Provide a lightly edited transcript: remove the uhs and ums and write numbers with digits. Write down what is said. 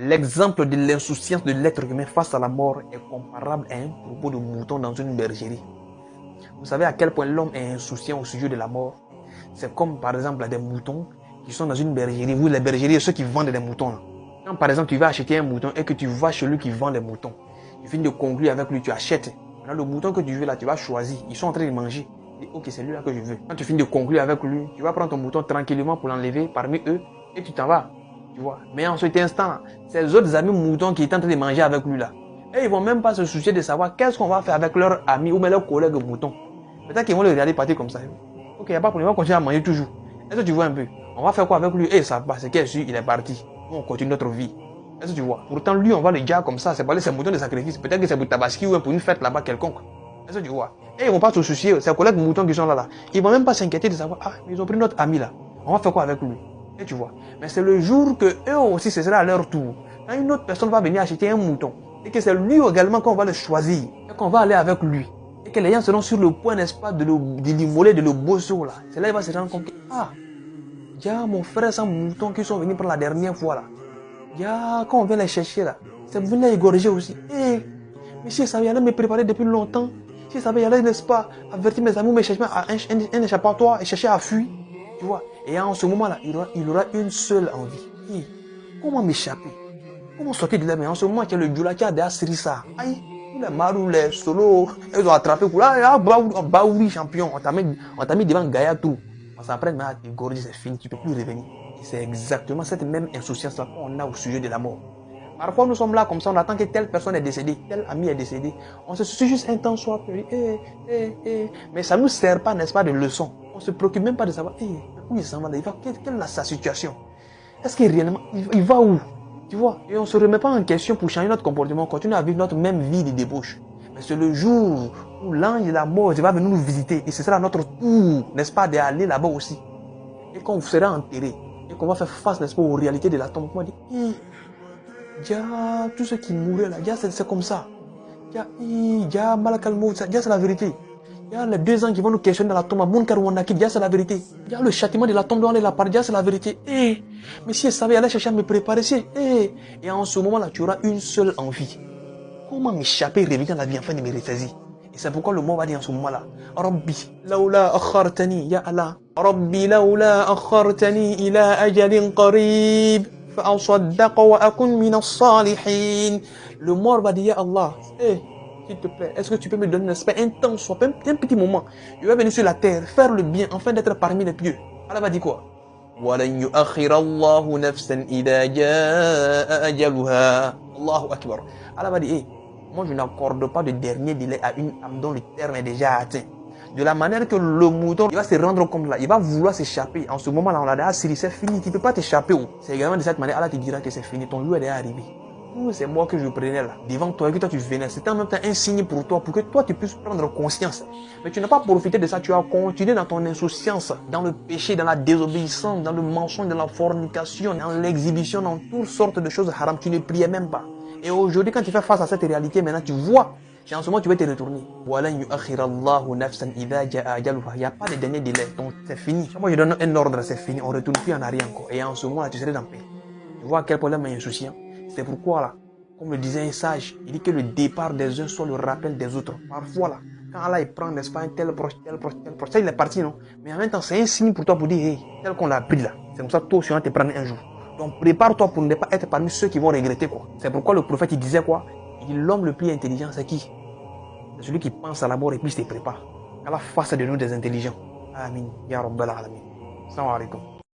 L'exemple de l'insouciance de l'être humain face à la mort est comparable à un troupeau de moutons dans une bergerie. Vous savez à quel point l'homme est insouciant au sujet de la mort? C'est comme par exemple des moutons qui sont dans une bergerie. Vous, les bergeriers, ceux qui vendent des moutons. Là. Quand par exemple tu vas acheter un mouton et que tu vas chez lui qui vend des moutons, tu finis de conclure avec lui, tu achètes. Maintenant le mouton que tu veux là, tu vas choisir. Ils sont en train de manger. Et ok, c'est lui là que je veux. Quand tu finis de conclure avec lui, tu vas prendre ton mouton tranquillement pour l'enlever parmi eux et tu t'en vas. Tu vois. Mais en cet instant, c'est les autres amis moutons qui sont en train de manger avec lui là. Et ils vont même pas se soucier de savoir qu'est-ce qu'on va faire avec leurs amis ou même leurs collègues moutons. Peut-être qu'ils vont le regarder partir comme ça. Ok, il n'y a pas de problème, on va continuer à manger toujours. Est-ce que tu vois un peu? On va faire quoi avec lui? Eh, ça va, c'est qu'il est parti. Nous, on continue notre vie. Est-ce que tu vois? Pourtant, lui, on va le dire comme ça. C'est pas ses moutons de sacrifice. Peut-être que c'est pour Tabaski ou pour une fête là-bas quelconque. Est-ce que tu vois? Et ils vont pas se soucier. Ces collègues moutons qui sont là. Ils vont même pas s'inquiéter de savoir, ah, ils ont pris notre ami là. On va faire quoi avec lui? Et tu vois? Mais c'est le jour que eux aussi, ce sera à leur tour. Quand une autre personne va venir acheter un mouton, et que c'est lui également qu'on va le choisir, et qu'on va aller avec lui, et que les gens seront sur le point, n'est-ce pas, de l'immoler, de le bosser là. C'est là qu'il va se rendre compte que, ah, il y a mon frère sans mouton qui sont venus pour la dernière fois là. Il y a, quand on vient les chercher là, c'est venu les égorger aussi. Eh, mais si je savais, il allait me préparer depuis longtemps. Si je savais, il allait, n'est-ce pas, avertir mes amis, me chercher un échappatoire et chercher à fuir. Tu vois. Et en ce moment-là, il aura une seule envie. Eh, comment m'échapper? Comment sortir de là? Mais en ce moment, il y a le Djoula qui a déjà serré ça. Aïe, les marous, les solos, ils ont attrapé. Là, Baouri champion, on t'a mis devant Gaïa tout. On s'apprête maintenant à t'égorger, c'est fini, tu ne peux plus revenir. Et c'est exactement cette même insouciance-là qu'on a au sujet de la mort. Parfois, nous sommes là comme ça, on attend que telle personne est décédée, tel ami est décédé. On se soucie juste un temps soit peu. Mais ça ne nous sert pas, n'est-ce pas, de leçon. On ne se préoccupe même pas de savoir où il s'en va, quelle est sa situation. Est-ce qu'il réellement, il va où? Tu vois? Et on ne se remet pas en question pour changer notre comportement, on continue à vivre notre même vie de débauche. Mais c'est le jour où l'ange de la mort va venir nous visiter. Et ce sera notre tour, n'est-ce pas, d'aller là-bas aussi. Et quand vous serez enterré, et qu'on va faire face, n'est-ce pas, aux réalités de la tombe, on va dire, tous ceux qui mouraient là, c'est comme ça. Malakalmo, c'est la vérité. Il y a les 2 ans qui vont nous questionner dans la tombe, Munkar Wandaki, c'est la vérité. Il y a le châtiment de la tombe dont on est là, c'est la vérité. Mais si elle savait, elle allait chercher à me préparer. Et en ce moment-là, tu auras une seule envie. Comment m'échapper et revenir dans la vie afin de me ressaisir? Et c'est pourquoi le mot va dire en ce moment-là, Rabbi, laoula akhartani, ya Allah. Rabbi, laoula akhartani ila ajalin qarib. Le mort va dire, ya Allah, s'il te plaît, est-ce que tu peux me donner un temps, soit un petit moment? Je vais venir sur la terre, faire le bien, afin d'être parmi les pieux. Allah va dire quoi? Allahu Akbar. Allah va dire, moi je n'accorde pas de dernier délai à une âme dont le terme est déjà atteint. De la manière que le mouton, il va se rendre compte là, il va vouloir s'échapper. En ce moment-là, on l'a déjà serré, c'est fini, tu ne peux pas t'échapper. C'est également de cette manière, Allah te dira que c'est fini, ton jour est déjà arrivé. C'est moi que je prenais là, devant toi, et que toi tu venais. C'était en même temps un signe pour toi, pour que toi tu puisses prendre conscience. Mais tu n'as pas profité de ça, tu as continué dans ton insouciance, dans le péché, dans la désobéissance, dans le mensonge, dans la fornication, dans l'exhibition, dans toutes sortes de choses haram, tu ne priais même pas. Et aujourd'hui, quand tu fais face à cette réalité, maintenant tu vois, en ce moment tu vas te retourner. Il n'y a pas de dernier délai, donc c'est fini. Moi je donne un ordre, c'est fini, on ne retourne plus en arrière encore. Et en ce moment là, tu serais dans paix. Tu vois à quel point l'homme est insouciant. C'est pourquoi là, comme le disait un sage, il dit que le départ des uns soit le rappel des autres. Parfois là, quand Allah il prend, n'est-ce pas, un tel proche, ça il est parti, non? Mais en même temps, c'est un signe pour toi pour dire, tel qu'on l'a pris là. C'est comme ça que toi aussi on va te prendre un jour. Donc prépare-toi pour ne pas être parmi ceux qui vont regretter quoi. C'est pourquoi le prophète il disait quoi? Il dit l'homme le plus intelligent c'est qui? C'est celui qui pense à la mort et puis se prépare. Allah fasse de nous des intelligents. Amin. Ya Rabbal Alamin. Salam alaikum.